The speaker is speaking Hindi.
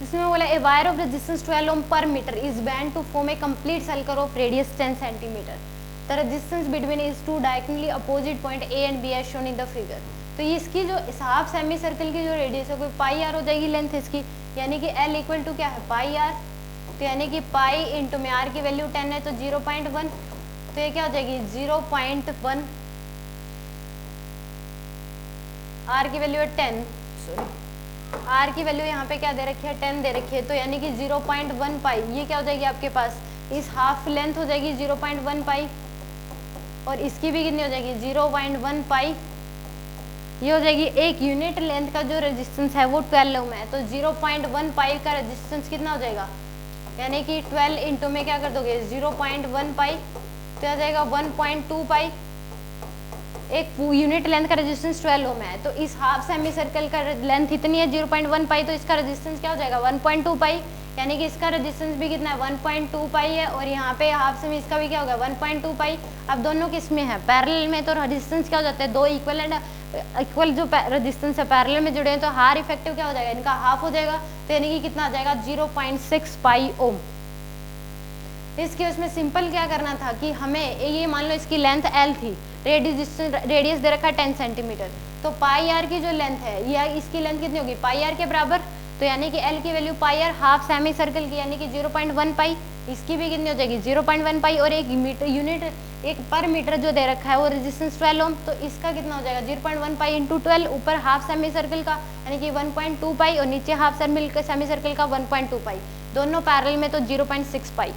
इसमें बोला a wire of resistance 12 ohm per metre is bent to form a complete circle of radius 10 centimetre. The resistance between is two directly opposite point A and B as shown in the figure. तो ये इसकी जो हाफ सेमी सर्कल की जो रेडियस है कोई पाई आर हो जाएगी लेंथ इसकी, यानी कि एल इक्वल टू क्या है पाई आर। तो यानी कि पाई इंटू में आर की वैल्यू 10 है तो 0.1, तो ये क्या हो जाएगी 0.1, आर की वैल्यू है 10, सॉरी आर की वैल्यू यहाँ पे क्या दे रखी है 10 दे रखी है, तो यानी कि 0.1 पाई ये क्या हो जाएगी आपके पास, इस हाफ लेंथ हो जाएगी 0.1 पाई और इसकी भी कितनी हो जाएगी 0.1 पाई। ये हो जाएगी एक यूनिट लेंथ का जो रेजिस्टेंस है वो 12 ओम है, तो 0.1 पाई का रेजिस्टेंस कितना हो जाएगा, यानी कि 12 इंटू में क्या कर दोगे 0.1 पाई, तो आ जाएगा 1.2 पाई। एक यूनिट लेंथ का रेजिस्टेंस 12 ओम है, तो इस हाफ सेमी सर्कल का लेंथ इतनी है 0.1 पाई, तो इसका रेजिस्टेंस क्या हो जाएगा 1.2 पाई, यानी कि इसका रेजिस्टेंस भी कितना है 1.2 पाई है और यहाँ पे हाफ सेमी इसका भी क्या होगा 1.2 पाई। अब दोनों किस में है पैरेलल में, तो रेजिस्टेंस क्या हो जाता है दो इक्वल जो रेजिस्टेंस है पैरेलल में जुड़े हैं, तो हार इफेक्टिव क्या हो जाएगा इनका हाफ हो जाएगा, तो यानी कि कितना आ जाएगा 0.6 पाई ओम। इसके उसमें सिंपल क्या करना था कि हमें ये मान लो इसकी लेंथ एल थी, रेडियस दे रखा है 10 सेंटीमीटर, तो पाई आर की जो लेंथ है या इसकी लेंथ कितनी होगी पाई आर के बराबर, तो यानी कि एल की value pi R half semicircle की यानी कि 0.1 पाई, इसकी भी कितनी हो जाएगी 0.1 पाई और एक मीटर यूनिट एक पर मीटर जो दे रखा है वो रेजिस्टेंस 12 ओम, तो इसका कितना हो जाएगा 0.1 पाई इंटू 12, ऊपर हाफ सेमी सर्कल का यानी कि 1.2 पाई और नीचे हाफ सेमी सर्कल का 1.2 पाई, दोनों पैरेलल में तो 0.6 पाई।